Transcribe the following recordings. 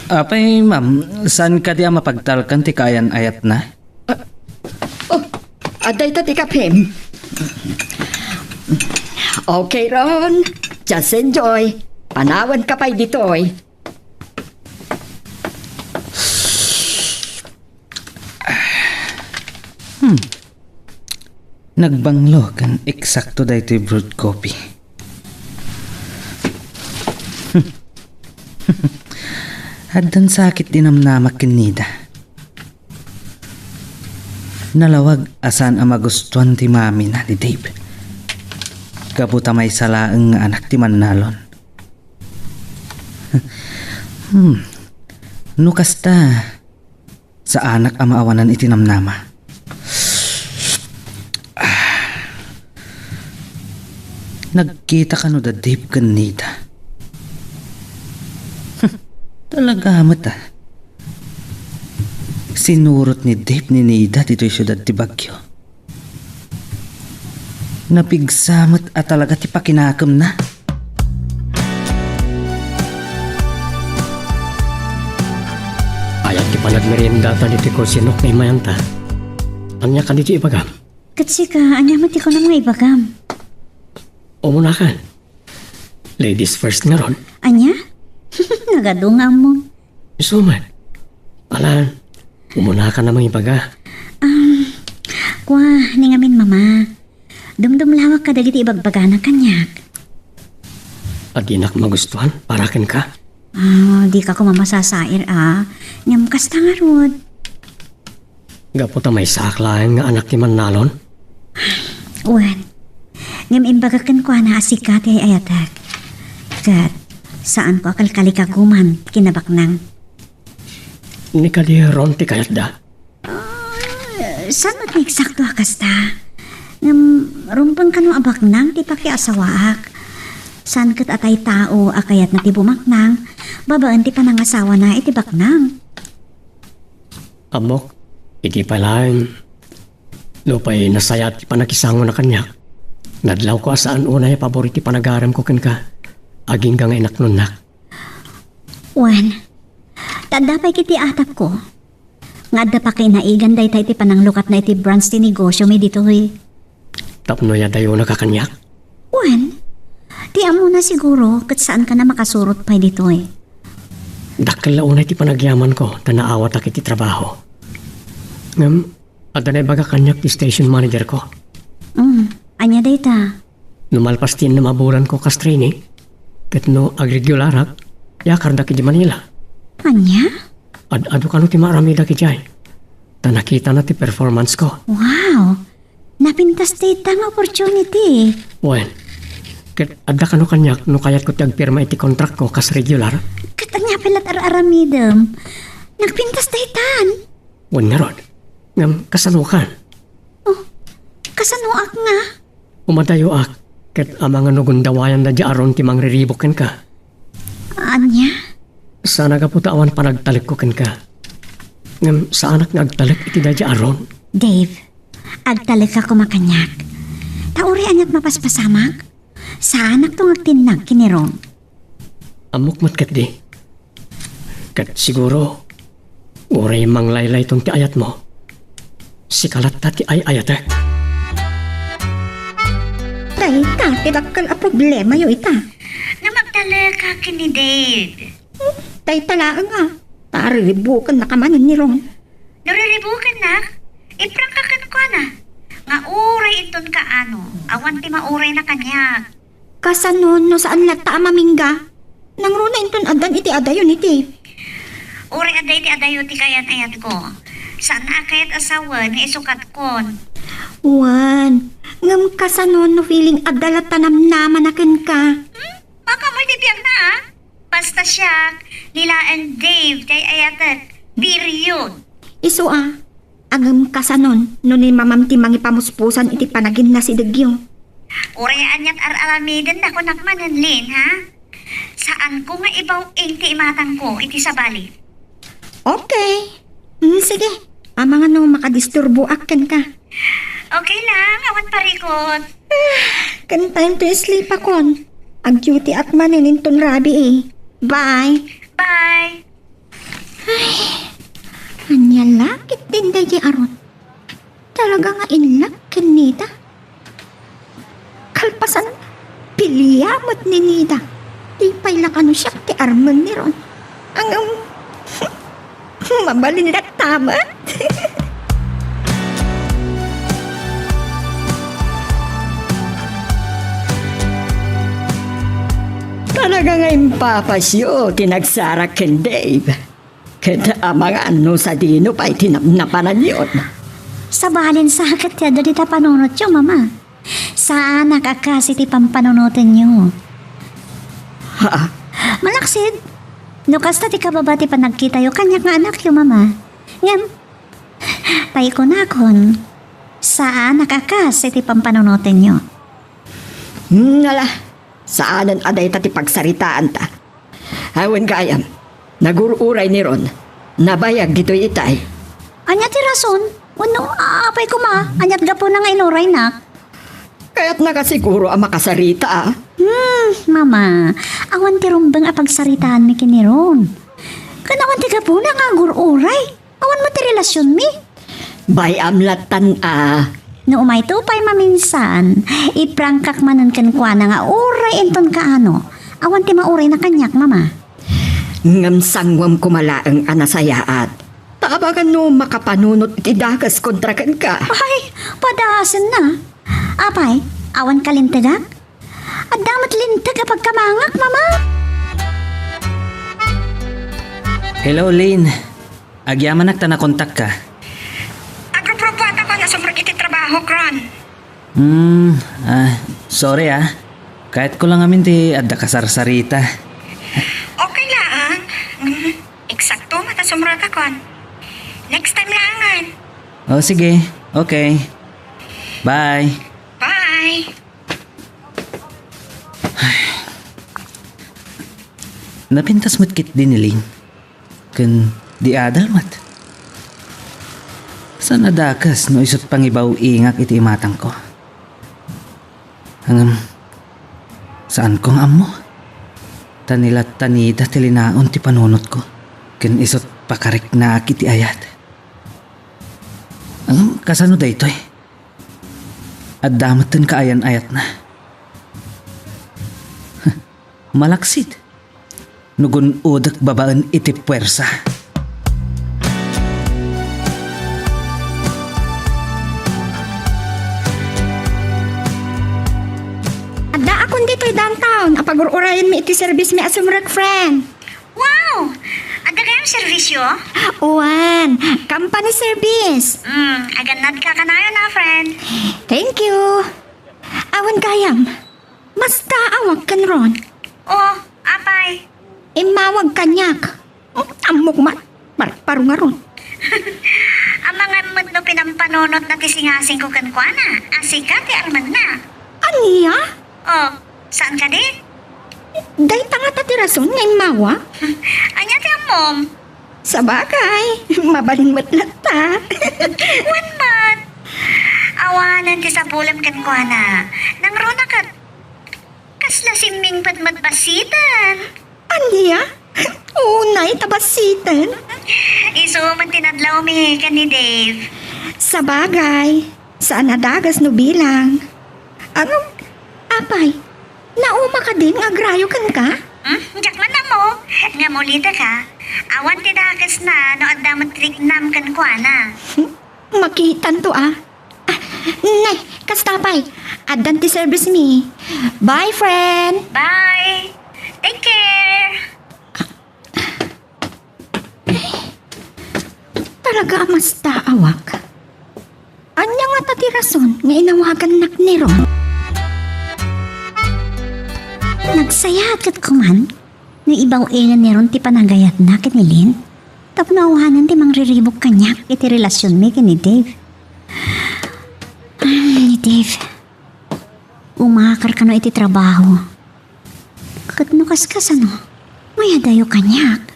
Apay, ma'am, saan ka diya mapagtalkan ti kayan ayat na? Aday ta ti kapim. Okay ron. Just enjoy. Panawan ka pa'y ditoy. Nagbanglo kan eksakto dahito yung brewed coffee. Haddan sakit dinamnamak kinida. Nalawag asan ang magustuhan ti mami na ni Dave. Kabuta may salaang nga anak ti Manalon. Nukasta sa anak ang maawanan itinamnama. Nagkita ka no da Dave kanida. Talaga amat ah. Sinurot ni Dave ni Nida dito yung syudad ti Baguio. Napigsamot at talaga ti pakinakam na. Ayat ti panagmerienda ta diti ko sinok na imayanta. Anya ka diti ibagam? Katsi ka, anya mati ko na mga ibagam. Umunakan. Ladies first nga ron. Anya? Nagadunga mo. Suman. Alan, umunakan na mga ibaga. Kwa, ningamin mama. Dumdumlawak ka dagiti ibagbaga ng kanyak. At di nak magustuhan, parakin ka. Di ka ko mamasasair Ngam kasta nga rod. Gaputa may saklayan nga anak ni Manalon. Uwan. Ngam imbagakan ko na asikat ay ayatak. Kat, saan ko akalkalikaguman kinabaknang. Ni kadi ron ti kayat da. Saan mat may eksakto kasta? Ngam rumpang kano abaknang ti pakiasawaak. Saan kat atay tao akayat na ti bumaknang, babaan ti panangasawa na iti baknang. Amok, iti palain. Lupay nasayat ti panakisango na kanyak. Nadlaw ko asaan unay paboriti panagaram ko ken ka. Aging ka nga inak nun nak. Wan, tadapay kiti atap ko. Nga da pa kay naigan day tayo ti pananglukat na iti branch ti negosyo may dito eh. Tapno ya dayo nakakanyak. Wan, ti amo na siguro kat saan ka na makasurot pa dito eh. Dakkel unay ti panagyaman ko ta naawat ak iti trabaho. Ngam, adanay baga kanyak ti station manager ko. Anya day ta? Numalpas tin na maburan ko kas training. Ket no agregularak, yakar da ki di Manila. Anya? Ado ka no ti marami da ki jay. Ta nakita na ti performance ko. Wow! Napintas ti tang opportunity. Wen, ket adda ka no kanyak no kayat ko ti agpirma iti contract ko kas regular. Kat anya pilat ar-aramidem. Nagpintas ti tan. Wen nga ron, ngam kasanukan. Kasanuak nga. Umadayo ak, ket amang nugundawayan da di aron ti mangririboken ka. Anya? Sana ka puta awan panagtalik ko ken ka. Ngam sa anak nga agtalik iti da di aron. Dave, agtalik ka kumakanyak. Tauri anyat mapaspasamak? Saan tong agtinag kinirong? Amok mat ket di. Ket siguro, uray manglaylay tong ti ayat mo. Sikalat ta ti ay ayatek. Tay, tidakkel a problema yo ita. Nga magtalik ka kini Dave. Tay talaan nga. Tariribukan na kamanin ni Ron. Nariribukan na? Iprangkakan ko na. Nga uray iton ka awan ti mauray na kanyak. Kasanon no saan lata amamingga. Nang runa inton adan iti adayon iti. Uray aday ti adayo ti kayan ayat ko. Saan na kayat asawa nga isukat kon. Wan, ngam kasanon no feeling adala tanam naman akin ka. Baka mo itibiyag na Basta siya, nila and Dave kay ayatet. Period. Isu agam kasanon no ni mamamti mangi pamuspusan iti panagin na si Degyo. Urayaan niya't ar-alamiden na ko nakmanan Lin, ha? Saan ko nga ibaw ti imatang ko iti sa bali? Okay. Sige. Mga no makadisturbo akin ka. Okay lang, awan parikot. Can time to sleep akon. Ag duty at manin inton rabi eh. Bye. Bye. Anya lakit din dahi aron. Talaga nga inlak kinita. Kalpasan, piliyamot ni Nida. Di pa'y ano siya ti arman ni Ron. Ang mabalin na tamat. Talaga nga impapasyo, tinagsarak ken Dave. Kaya ang mga ano sa dino pa'y tinapnapanan yun. Sa balin sa hakat ya dali ta panunot yo, mama. Saan nakakasi ti pampanunutin nyo? Ha? Malaksid. No kasta ti kababati pa nagkita yo kanyak nga anak yo, mama. Ngam, tayo ko na kon. Saan nakakasi ti pampanunutin nyo? Ngala, saanan aday ta ti pagsaritaan ta. Hawan gayam, nagururay ni Ron, nabayag dito itay. Anya ti rason? Ano, apay ko ma. Anyat gapo na nga inuray na. Kaya't nakasiguro ang makasarita ah. Mama, awan ti rumbang apagsaritaan mi kiniron. Kanawan ti gapo na nga gururay. Awan mo ti relasyon mi. Bayam latan ah. No umay to pa'y maminsan, iprangkak manan kan kwa na nga uray enton kaano. Awan ti mauray na kanyak, mama. Ngam sangwam kumalaang anasayaat. Tabagan no makapanunot iti dagas kontra kan ka. Ay, padasan na. Apay, awan kalintagak? At damat lintag kapag kamangak, mama. Hello, Lynn. Agyaman na kontak ka. Agro-propata ko na sobrang iti trabaho, Kron. Sorry Kahit ko lang amin ti adda kasarsarita. Okay lang. Eksakto mata sumrata kon. Next time langan. O sige, okay. Bye. Bye. Napintas mo't kit din ni Lynn. Kun di adal mat. Saan nadakas no isot pangibaw ingak iti imatang ko. Saan kong amo? Tanilat tanida tilinaon ti panunot ko. Kun isot pakarik na iti ayat. Kasano da ito At damatan kaayan-ayat na. Malaksid. Nugun udak babaan iti puwersa. Adda akong dito'y downtown. Apag-urayan mi iti service mi asumrek friend. Wow! Aga kayong servisyo? Uwan, company service. Aganad ka kanayo na, friend. Thank you. Awan kayam. Mas taawag kan Ron. Oh, apay. Imawag kanyak. Amok mat. Parang nga ron. Ang mga mood no pinampanunot na tisingasing ko kankwana. Asika ti arman na. Aniya? Oh, saan ka din? Day tanga tatirason nga imawa. Anya ti mom. Sa bagay, mabalin mo't lata. One month. Awanan ti sa pulam kankwana. Nang rona ka. Kasla siming pat matbasitan. Aniya? Unay tabasitan. Iso man tinadlaw mi kan ni Dave. Sa bagay, saan nadagas no bilang. Anong, apay, nauma ka din nga grayo kan ka? Diyak man na mo. Nga mulita ka. Awan ti dagas na no adda matriknam kan kuana. Makitan to Ne, kastapay, adan ti service mi. Bye, friend. Bye. Take care. Talaga mas taawak. Anya nga tatirason nga inawagan nak ni Ron. Nagsayat kat kuman. Nga ibaw ingan ni Ron ti panagayat na kinilin. Tapnawanan ti mangriribok kanyak iti relasyon mi kini Dave. Ni Dave. Umakar ka no iti trabaho. Kat no kaskas ano. Maya dayo kanyak.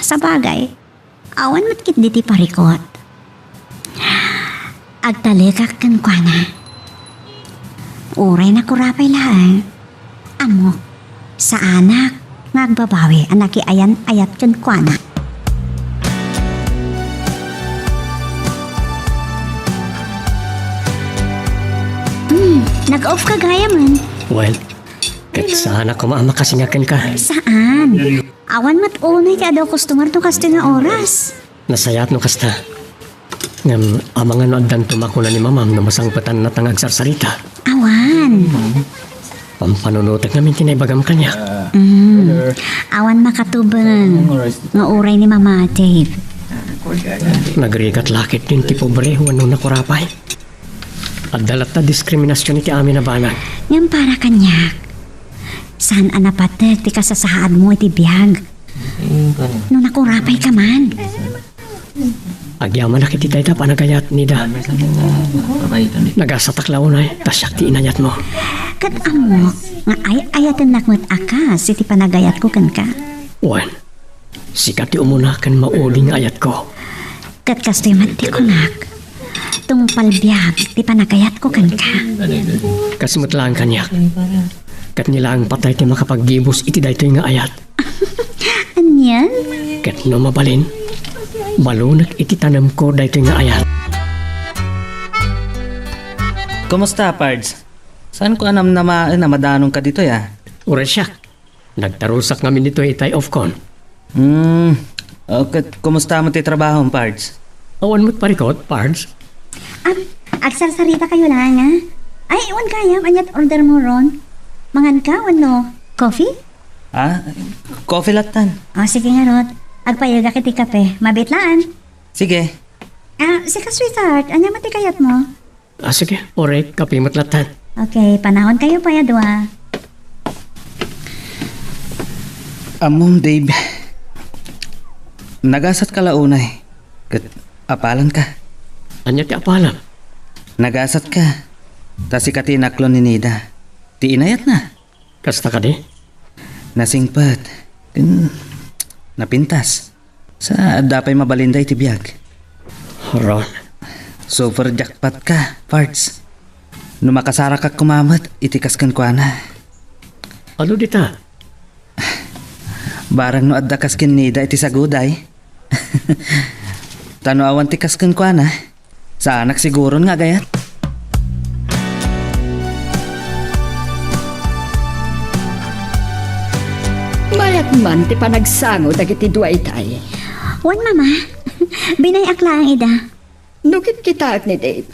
Sa bagay. Awan matkit di ti parikot. Agtalikak kan kwa na. Uray na kurapay lang. Amok. Sa anak. Ngagbabawi anak ayan ayat kan kwa na. Nag-off ka gaya man. Well, kat sana ko maamakasingyakan ka. Saan? Awan mat unay ka daw customer to kaste nga oras. Nasayat no kasta. Ngam, amang ano agdan tumako na ni mamam na masangpatan na tangag sarsarita. Awan. Pampanunutak namin tinaybagam kanya. Awan makatubang. Nga uray ni Mama Dave. Nagrigat lakit din ti pobre wano nakurapay. At dalat na diskriminasyon iti amin na banag. Ngam para kanyak. Saan anapat ti kasasaad mo iti biyag? Nung nakurapay ka man. Agyaman na kiti tayo panagayat nida. Nagasataklaw na tasyak ti inayat mo. Kat amo, nga ayatan nakmat akas iti panagayat ko kan ka. Wan, sikat ti umuna kan mauling ayat ko. Kat kastoy mati ko nak. Tung palbiyag ti panagayat ko kan ka. Kasmut lang kanyak. Kat nila ang patay ti makapaggibos iti daytoy nga ayat. Anyan? Kat no mabalin, malunak iti tanam ko daytoy nga ayat. Kumusta, Pards? Saan ko anam na madanong ka dito, ya? Uresyak, nagtarusak ngamin dito itay of con. Okay, kumusta mo ti trabaho, Pards? Awan mo't parikot, Pards. Agsarsarita kayo lang ha? Ay, iwan kaya, anyat order mo ron. Mangan ka, ano? Coffee? Coffee latan. O, sige nga Rod. Agpayaga kiti kape. Mabitlaan. Sige. Sika sweetheart, anya mati kayat mo? Sige, orek, kapimot latan. Okay, panahon kayo pa ya dua. Amom, Dave. Nagasat ka launay. Kat apalan ka. Anya ti apalam. Nagasat ka. Tas ikatinaklon ni Nida. Ti inayat na. Kasta ka di? Nasingpat. Napintas. Sa dapay mabalinday ti biyag. Ron, Super jackpot ka, Parts. Numakasara ka kumamat, itikas kan kwa na. ano dita? Barang no adda kaskin Nida iti saguday. Tano awan ti kaskin kwa na. Sa anak siguro nga gayat. Mayat man ti panagsango dagiti duay tay. Wan mama, binayak lang ida. Nukit kita ni Dave.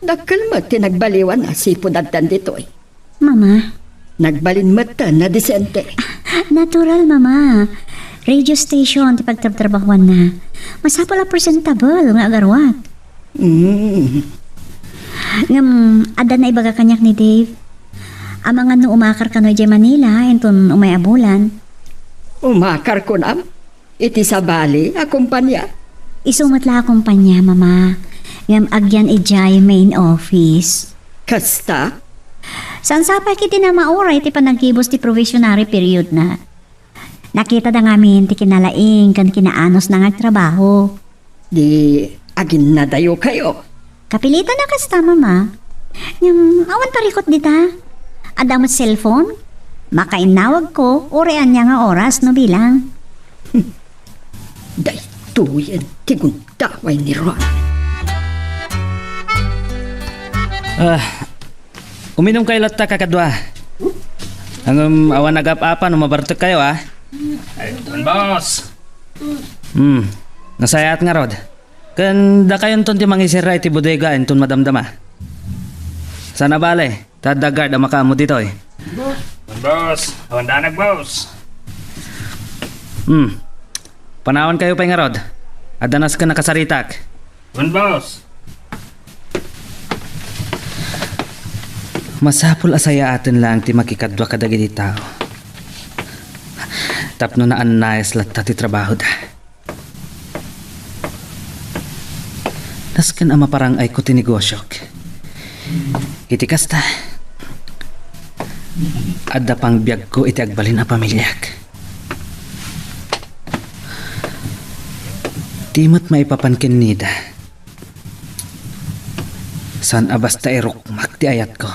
Nagkalmat ti nagbaliwan na sipod agdan ditoy. Mama, Nagbalin mata na disente. natural mama. Radio station ti pagtrabahuan na. Masapol a presentable nga agarwat. Ngam, ada na ibaga kanyak ni Dave. Amangan no umakar ka no jay Manila, enton umay abulan. Umakar ko na. Iti sa bali, akumpanya. Isumat la kumpanya, mama. Ngam agyan ijay main office. Kasta, San sapay kiti na mauray ti panagkibos ti provisionary period na. Nakita da ngamin ti kinalaing kan kinaanos na ngagtrabaho. di agin na dayo kayo. Kapilitan na kasta, mama. Ngam, awan parikot dita. Adamot cellphone. Makainawag ko, urean niya nga oras no bilang. Day tuyen, tiguntaway ni Ron. Uminom kayo latta kakadwa. Ang awan agap-apa no mabartok kayo Boss! Nasayat nga Rod. Kan da kayon ton ti mangisira iti bodega enton madamdama. Sana bale, tadagard ang makamu dito eh. Boss! Awandanag, boss! Panawan kayo pa nga Rod. Adanas ka nakasaritak. Boss! Masapul asaya atin lang ti makikadwa kadagi di tao. Tapno na anayas latta ti trabaho da. Nasken ama parang ay ko ti negosyok. Iti kasta. Adda pang biyag ko iti agbalin a pamilyak. Timot maipapankin Nida. San abasta erukmak ti ayat ko.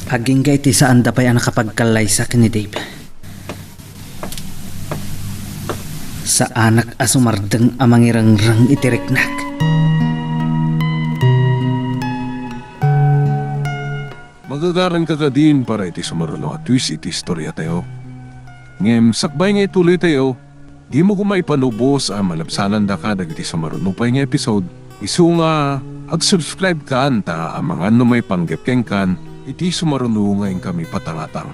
Aging gay ti saan da pa yan nakapagkalaysa ni Dave. Sa anak asumardeng amang irangrang itiriknak. Magagaran ka ka din para iti sumaruno at twist iti istorya tayo. Ngem, sakbay nga ituloy tayo, di mo kumaipanubos ang malabsanan da ka dagiti sumaruno pa nga episode. Isu nga, ag-subscribe ka anta ang mga ano may panggepkeng kan, iti sumaruno ngayon kami patangatang.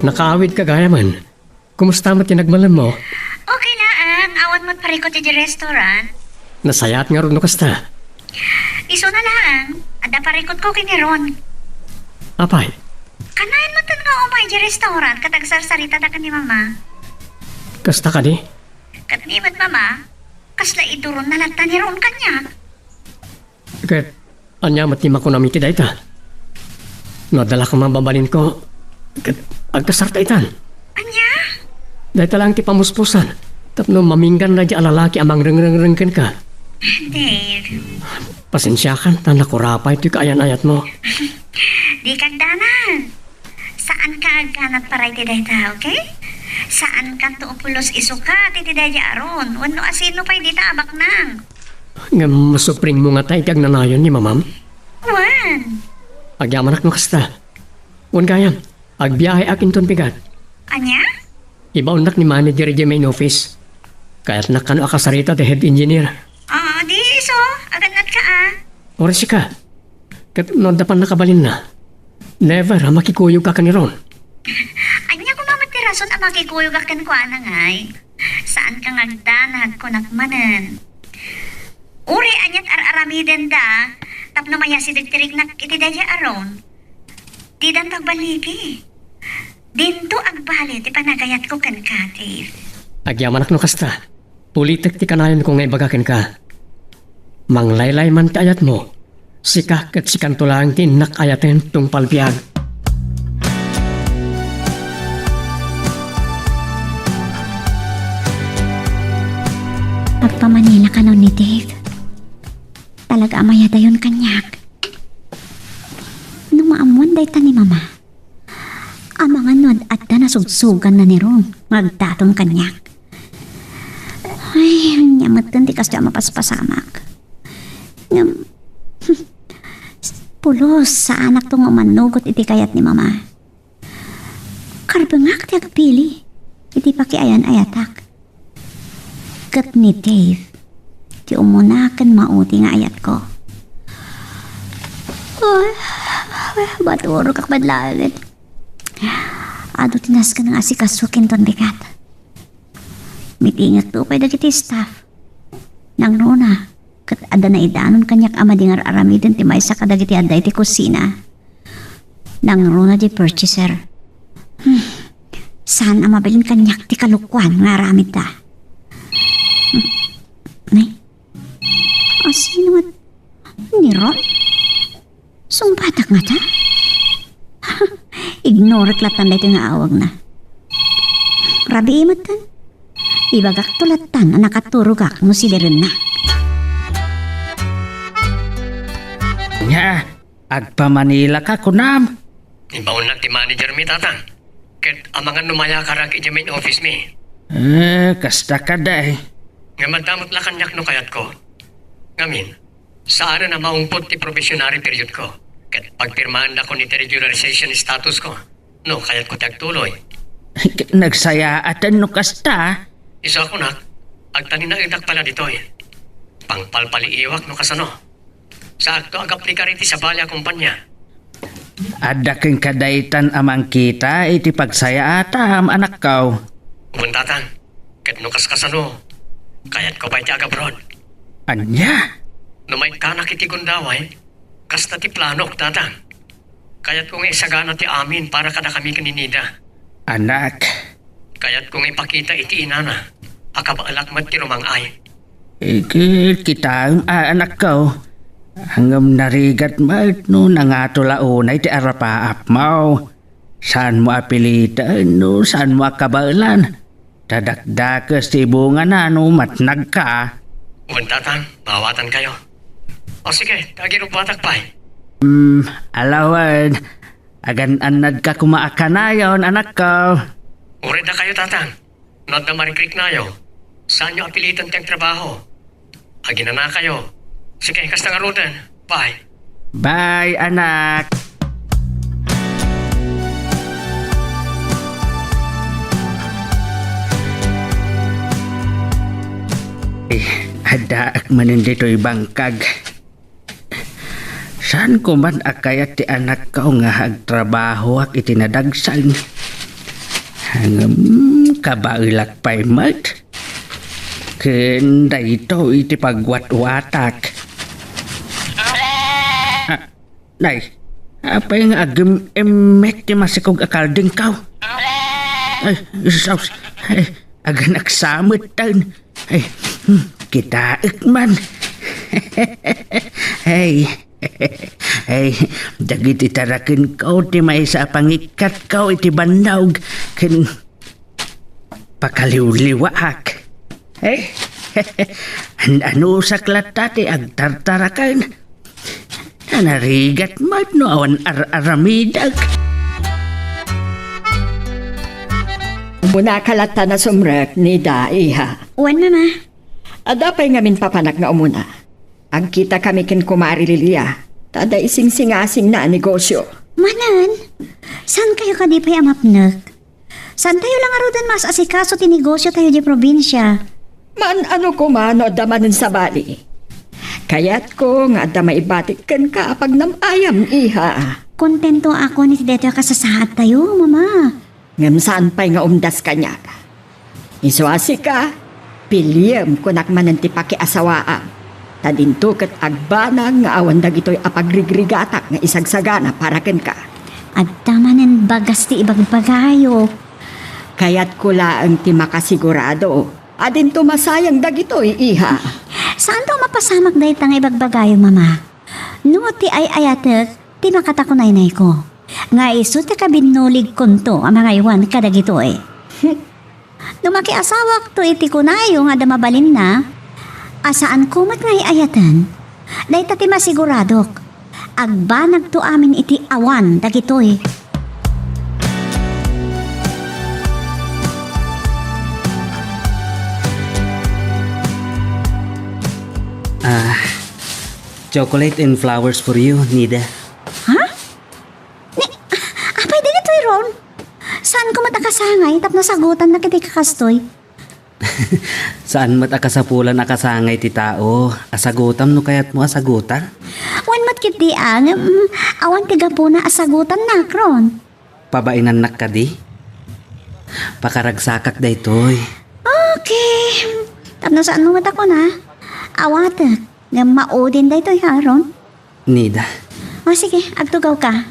Nakaawid ka gaya man. Kumusta mo tinagmalan mo? Okay na, awan mo't parikot di restaurant. Nasayat nga ron no kasta. Iso na lang, ada parikot ko kiniron. Apay, Kanayan mo tan nga umay di restaurant katag sarsarita da ka ni mama. kasta ka di? Kat ni mama, kasla iduron na lata ni ron kanya. Kat, anya matima ko namin ti dayta. Nadala ka mababalin ko. Kat, agkasarta itan. Anya? Dahil lang ti pamuspusan. Tapno maminggan na di alalaki amang reng-reng-rengken ka. Dave, Pasensya kan, tan nakurapay ito kaayan-ayat mo. di kag danan. Saan ka agkanat paray ti dayta, okay? Saan ka tuupulos isuka ti dayta aron? Wano asino pa'y di ta abak nang. Nga masupring mo nga tayo kag nanayon ni mamam. Wan, Agyamanak no kasta. Wan gayam, agbiyahe akin ton pigat. anya? Ibaunak ni manager di main office. Kaya't nakano akasarita ti head engineer. Di iso, aganat ka Oras ka. Kat nadapan nakabalin na. Never ha makikuyog ka kaniron. Anya ko mamat ti rason ang makikuyog akan ko anangay. Saan ka ngagdanag ko nakmanan? Uri anyat ar-aramiden da, tapno maya si dagtirig nak iti daya aron. Di dan tagbaligi. Dinto agbali ti panagayat ko kan ka, Dave. Agyamanak no kasta. Pulitek ti kanayon ko nga ibagakin ka. Manglaylay man ti ayat mo. Sika kat sikanto lang ti nakayaten tung palbiag. Pagpamanila ka nun ni Dave. Talaga amaya dayon kanyak. Nung maamuan day ta ni mama. Ang mga nod at da nasugsugan na ni Ron. Magdatong kanyak. Ay, nyamatan ti kasya mapaspasamak. Pulos sa anak tong umanugot iti kayat ni mama. Karbangak ti agpili. Iti pakiayan ayatak. Kat ni Dave. Ti umunakan mauti nga ayat ko. Ay, baturo kak badlalit. Ado tinas ka ng asikasukin ton bigat. Mitingat to kay dagiti staff. Nang runa, kat ada na idanon kanyak ama dingar aramidin ti maysa kadagiti aday ti kusina. Nang runa di purchaser. Saan ang mabilin kanyak ti kalukwan nga aramid ta? Nay? Sino nga? Ni Ron? Sungpatak nga ta? Ignore klatan na ito nga awag na. Rabi imot tan. Ibagak tulatan na nakaturugak no si Lirin na. Nya, agpamanila ka kunam. Ibaon na ti manager mi tatang. Kat ang mga numaya karag iti main office mi. Kasta ka day. Nga madamot la kanyak no kayat ko. Ngamin, saan na maungpot ti probationary period ko. Kat pagpirmaan na ko ni regularization status ko. No, kayat ko tagtuloy. Nagsaya atan no kasta. Isa ko nak, agtanin na idak pala dito eh. Pangpalpaliiwak no kasano. Sa akto ag-aplika rin ti sa balya kumpanya. Ada kang kadaitan amang kita iti pagsaya atam anak kaw. Buntatan, kat no kasano. Kayat ko pa iti agabroad. Anya? No may kanak iti gundaway, kasta ti planok tatang. Kayat ko nga isagana ti amin para kada kami kaninida. Anak, Kayat ko nga ipakita iti inana. Akabaalak mat ti rumang ay. kita ang anak kaw. Hanggang narigat mat no nangatulaunay ti arapaap mo. Saan mo apilitan no, saan mo akabalan. Dadakdakas ti bunga na no matnag ka. Buntatan, bawatan kayo. O sige, tagirupatak pa eh. Alawan, agan-anad ka kumaakanayon anak ko. Urid na kayo tatang. Not na marikrik na yo. Saan nyo apilitan tiyang trabaho? Agin na kayo. Sige, kasta nga rutan. Bye. Bye, anak. Ada manin dito'y bangkag. Saan ko man akayat ti anak ko nga agtrabaho ak itinadagsan. Hangam kabailak pa'y mat. Kenda ito iti pagwat-watak. Nay, apa yung agam emek ti masikog akalding kaw? Ay, saus. Ay, aga nagsamot taon. Ay, kita ikman. Hey, hey, dagit itarakin ko ti may sa pangikat ko iti bandawg ken pakaliw-liwaak. Hey, ano sa klatati agtartarakan? Narigat mat no awan aramidag. Muna kalata na sumrek ni da, iha. Uwan, mama. Adapay ngamin papanak nga umuna. Ang kita kami kin kumari Lilia. Tada ising-singasing na negosyo. Manan, saan kayo kadipay amapnak? Saan tayo lang arudan mas asikaso ti negosyo tayo di probinsya? Man ano ko man o damanin sa bali. Kaya't ko nga da maibatik kan ka pag namayam, iha. Kontento ako ni Deto kasasaad tayo, mama. Ngam saan pa'y nga umdas kanya. Isuasi ka, piliyem kunak manan ti pakiasawaan. Tadinto kat agbana nga awan dagitoy apagrigrigatak nga isagsagana para ken ka. At tamanin bagas ti ibagbagayo. Kaya't kula ang ti makasigurado. Adin to masayang dagitoy, iha. Saan daw mapasamak dahi tang ibagbagayo, mama? No ti ay ayatek, ti makatakunay-nay ko. Nga iso ti kabinulig konto ang mga iwan kadagito eh. Lumaki asawak to iti kunayo nga damabalin na, asaan kumat nga iayatan, dahi tati masiguradok, agbanag to amin iti awan dagito eh. Chocolate and flowers for you, Nida. Ha? Apay din ito Ron? Saan ko matakasangay tap nasagutan na kiti kakastoy? Saan mat akasapulan akasangay ti tao? Asagutam no kayat mo asagutan? Wan mat kiti awan tiga po na asagutan na, Ron. Pabainan nak ka di? Pakaragsakak da ito'y. Okay. Tap na saan mo mata ko na? Awatek. Nga maudin da ito, ha, Ron? Nida, O sige, agtugaw ka.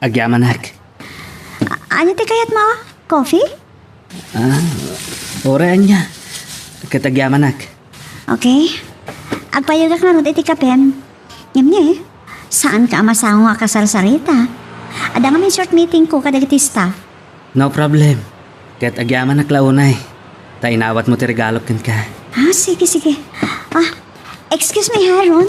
agyaman hak. Ano ti kayat mo? Coffee? Oran niya. Katagyaman hak. Okay. Agpayagak na ron iti kapen. Ngam niya eh. Saan ka amasango nga kasarsarita? Ada nga may short meeting ko kadagiti staff. No problem. Kat agyaman hak launay. Ta inawat mo ti regalo ken ka. Sige, sige. Excuse me, ha, Ron?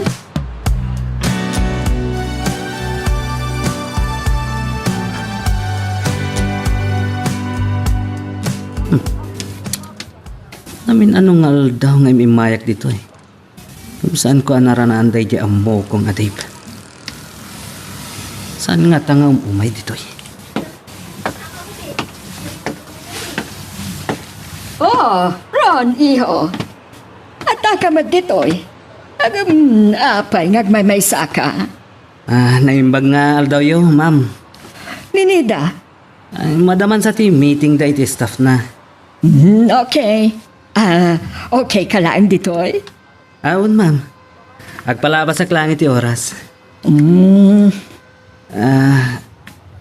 Namin anong aldaw nga imimayak dito eh. Kung saan ko anaranaan day di amo kong adib. Saan nga tanga umay dito eh. Oh, Ron, iho. Ata ka mat ditoy. Agam, apay ngagmay saka. Naimbag nga aldaw yo, ma'am. Ninida. Madaman sa team meeting da iti staff na. Okay. Okay ka lang ditoy? Awon, ma'am. Agpalabas sa klangit ti oras.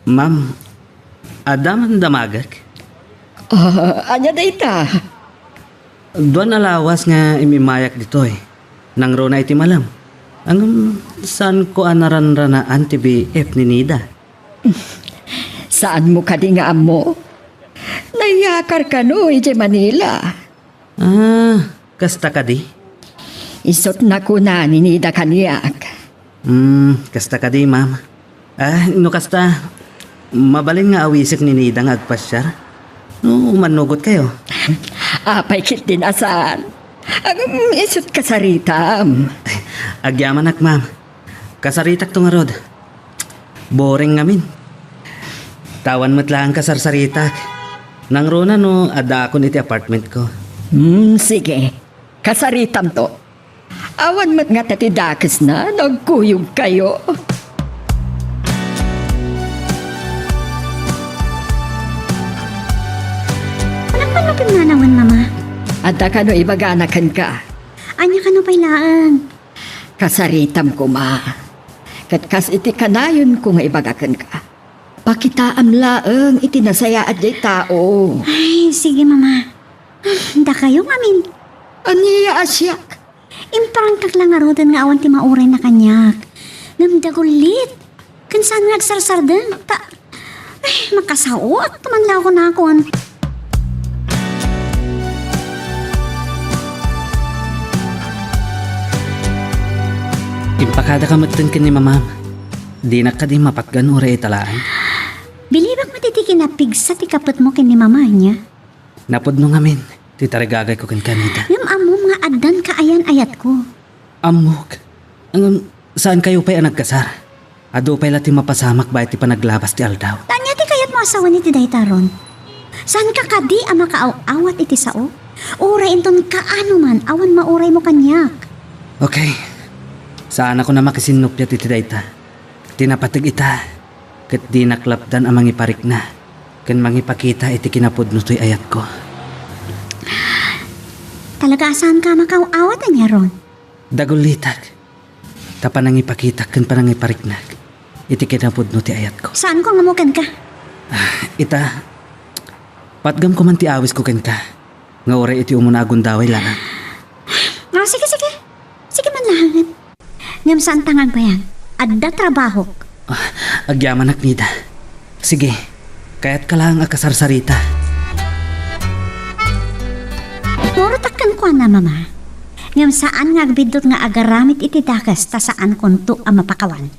Ma'am, adaman damagak. Anya data? Doon alawas nga imimayak dito eh. Nang ro na iti malam. Ang saan ko anaranranaan ti BF ni Nida? Saan mo kadingaan mo? Nayakar ka no, iti Manila. Kasta ka di? Isot na ko na ni Nida kaniyak. Kasta ka di, ma'am. No kasta, mabalin nga awisik ni Nida nga agpasyar. No, manugot kayo. Apay kit din asan. Isot ka sa ritam. Agyaman ak, ma'am. Kasaritak to nga rod. Boring ngamin. Tawan mo't lang kasarsaritak. Nang rona no, ada ako iti apartment ko. Sige. Kasaritam to. Awan mat nga tatidakas na, nagkuyog kayo. Ano pinanawan, mama? Ada ka no ibaganakan ka. Anya ka no pailaan? Kasaritam ko ma. Katkas iti kanayon ko nga ibagakan ka. Pakitaam laeng iti nasaya at jay tao. Ay, sige, mama. Da kayo ngamin. Aniya asyak. Imparang kaklang arudan nga awan ti mauray na kanyak. Namdagulit. Kansan nga agsarsardan. Makasao at tamanlaw ko na akon. Impakada ka matan ka ni mamam. Di na ka di mapatgan ura italaan. Bilibak matitikin na pigsa ti kapot mo kini mama niya. Napod no ngamin. Titaragagay ko kan kanita. Ngam amo nga adan kaayan ayat ko. Amok. Saan kayo pa'y nagkasar? Ado pa'y lati mapasamak ba iti panaglabas ti aldaw? Tanya ti kayat mo asawa ni ti daytaron. Saan ka kadi ang makaaw-awat iti sao? Uray inton kaano man awan mauray mo kanyak. Okay. Saan ako na makisinupya ti dayta? Tinapatig ita. Kat di naklapdan ang mangiparik na. Kan mangipakita iti kinapod no to'y ayat ko. Talaga saan ka makaaw-awat niya ron? Dagulitak. Tapan ang ipakita kan panangiparik na. Iti kinapod no ti ayat ko. Saan ko ngamukan ka? Ita. Patgam ko man ti awis ko ken ka. Nga oray iti umuna agundaway lang. Sige. Sige man lahat. Ngam saan tangag ba yan? Adda trabaho. Agyaman aknida. Sige, kaya't ka lang akasarsarita. Puro takkan ko na mama. Ngam saan nga agbidot nga agaramit iti dakas ta saan konto ang mapakawan.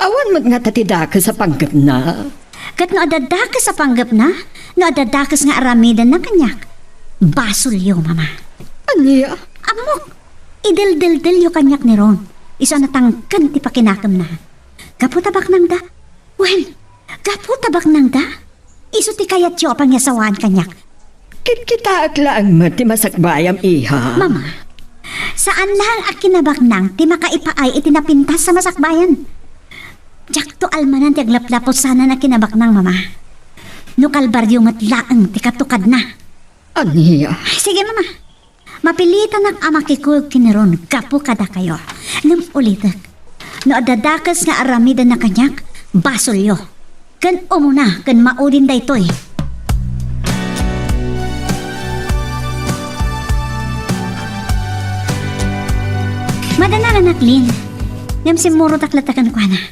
Awan mat nga tatidakas sa panggap na. Kat no adadakas sa panggap na, no adadakas nga aramidan na kanyak. Basulyo mama. Aniya? Amok, idel-del-del yung kanyak ni Ron. Isa na tangkan ti pakinakam na. Gaputabak nang da? Well, gaputabak nang da? Iso ti kayat yo pang yasawaan kanyak. Kita aklaan mo ti masakbayam iha. Mama, saan lang akinabak nang ti makaipaay iti napintas sa masakbayan? Diyak to almanan ti aglaplapot sana na kinabak nang mama. No kalbaryo matlaang ti katukad na. Aniya? Ay, sige mama. Mapilitan ang amakikuyog kiniron, kapo kada kayo. Ngam ulitak, no adadakas nga aramidan na kanyak, basolyo. Kan umuna, kan maudin da ito'y. Madanaran naklin, ngam simuro taklatakan ko na.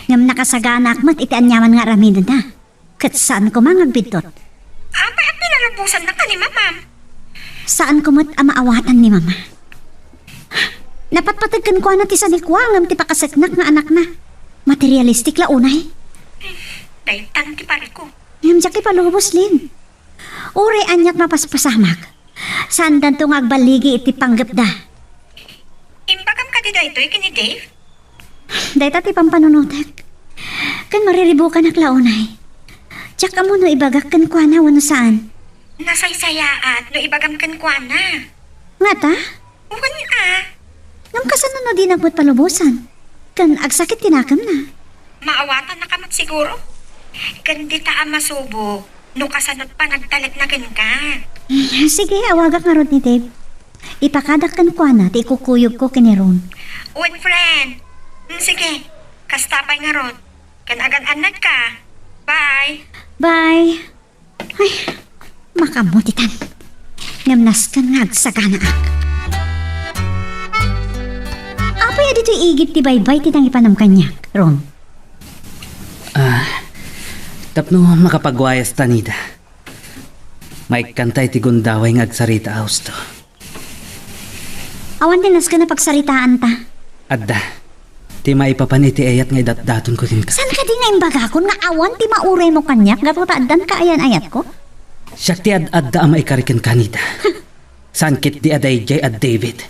Ngam nakasaganak mat itianyaman nga aramidan na. Kat saan ko mga agbitot? Apa ang pinalubusan na ka ni mamam? Saan ko mat amaawatan ni mama? Napatpatagkan ko na ti sanikwangam ti pakasaknak nga anak na. Materialistik la unay. Daytang ti pare ko. Ngam ti palubos lin. Uri anyak mapaspasamak. Saan dan to ngagbaligi iti panggap da? Imbagam ka di daytoy kini Dave? Dayta ti pampanunutek. Kan mariribukan ak launay. Tsaka mo no ibagak kan kwa na wano saan. Nasaysayaat no ibagam kan kwa na. Nga ta? Uwan Ngam kasano no di nagmut palubusan. Kan agsakit tinakam na. Maawatan na kamat siguro. Kandi ta ang masubo. No kasanot pa nagtalit na ka. Sige, awagak nga ron ni Dave. Ipakadak kan kwa na, ti ikukuyog ko kiniron. Uwan friend. Sige. Kastapay nga ron. Kan agan-anad ka. Bye. Bye. Ay, makamutitan. Ngamnas kan nga agsagana ak. Apay dito igit ti baybay ti nang ipanam kanya, Ron. Tapno makapagwayas tanida. May kantay ti gundaway nga agsarita austo. Awan dinas ka na pagsaritaan ta. Adda, ti maipapan iti ayat nga idatdaton ko din ka. San ka di nga imbagakon nga awan ti mauray mo kanyak gatutaadan ka ayan ayat ko? Siya ti adda ang maikarikan kanida. Sankit di aday jay at David.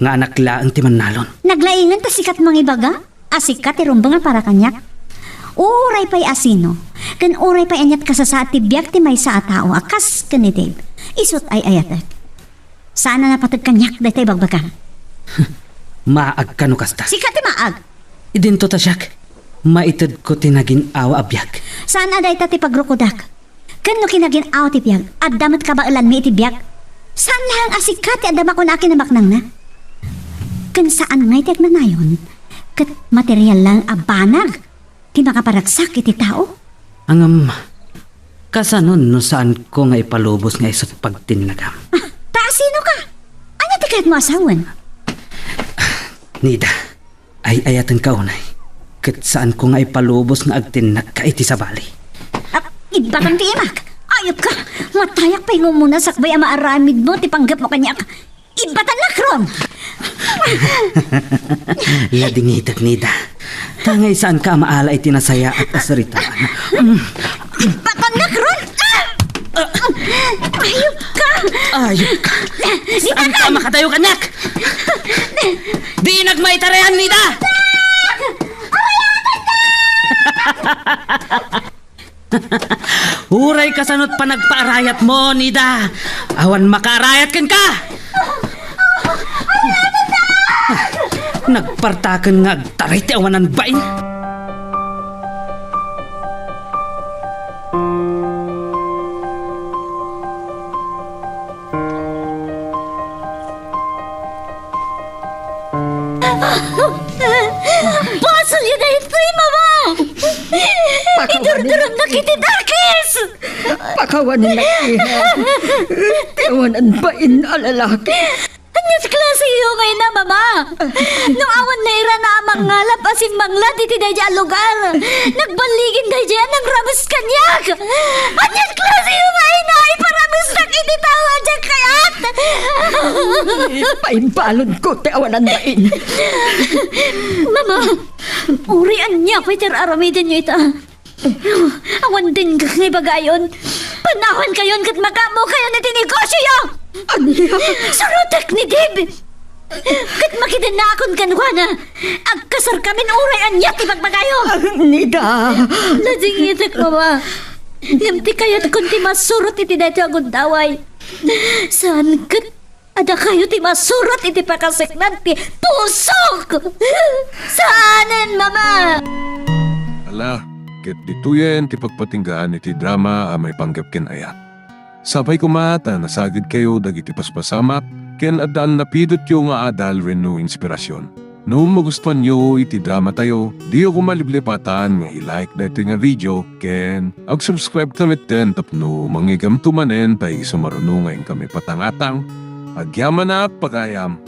nga anak laang ti Manalon. Naglaingan ta sikat mga ibaga? Asikat irumbang nga para kanyak? Uray pa'y asino. Kan uray pa'y anyat ka sa tibyak ti may sa atao akas kanitib. Isot ay ayatek. Sana napatag kanyak day tay bagbagang. Maag ka no kasta. Sikat ti maag. Idinto ta siyak. Maitid ko tinagin awa abyak. Sana day ta ti pagrukodak. Kan no kinagin aw ti biyag at damat ka ba ulan mi iti biyag? Saan lang asikat ti adama ko na akin na baknang na? Kan saan ngay ti agnanayon? Kat material lang abanag. Ti makaparagsak iti tao. Angam, kasanon no saan ko nga ipalubos nga isot pagtinagam. Sino ka? Ano ti kahit mo asawan? Nida, ay ayatan ka unay. Kat saan ko nga ipalubos nga agtinag ka iti sa bali. Ibatang ti imak. Ayop ka. Matayak pa yung muna sakbay ang maaramid mo ti panggap mo kanyak. Ibatan na kron. Ladingitak Nida. Tangay saan ka maala iti nasaya at asaritaan. Ibatan na kron. Ayop ka. Ayop ka. Saan ka makatayo kanyak? Di nagmaitarayan Nida. Huray kasanot pa nagpaarayat mo, Nida. Awan makaarayat kan ka. Nagpartakan nga agtaray ti awanan bain. Basal yun na ito, mama! Idurduran na kitidakis! Pakawanin na iha. Tawanan ba in alalaki? Anyas klase iyo ngayon na, mama! Nung awan na ira na amang ngalap asin manglat iti dadya lugar. Nagbaligin dadya ng ramas kanyak! Anyas klase iyo ngayon na iparamas na kititawa dyan kayat! Paimbalon ko tawanan ba in. Mama, urian niya ko itir aramidin niyo ita. Awan din ka ngay bagayon. Panahon kayon kat makamo kayo na tinegosyo yo. Aniya? Surutak ni Deb. Kat makitinakon kanwa na. Agkasar kami urian niya tibagbagayo. Nida. Lasing itak, mama. Limti kayo't kunti masurot iti dati agundaway. Saan kat ada kayo ti masurot iti pakasiknan ti pusok. Saanan, mama? Ala, ket dituyen ti pagpatinggaan iti drama a may panggap ken ayat. Sabay kumata nasagid kayo dagiti paspasamak ken adal napidot yo nga adal renno inspirasyon. No magustuhan nyo iti drama tayo, di ako maliblipatan nga i-like dito nga video ken ag-subscribe tamit din tapno mangigam tumanen tayo sumarunungan kami patangatang agyaman na pagayam.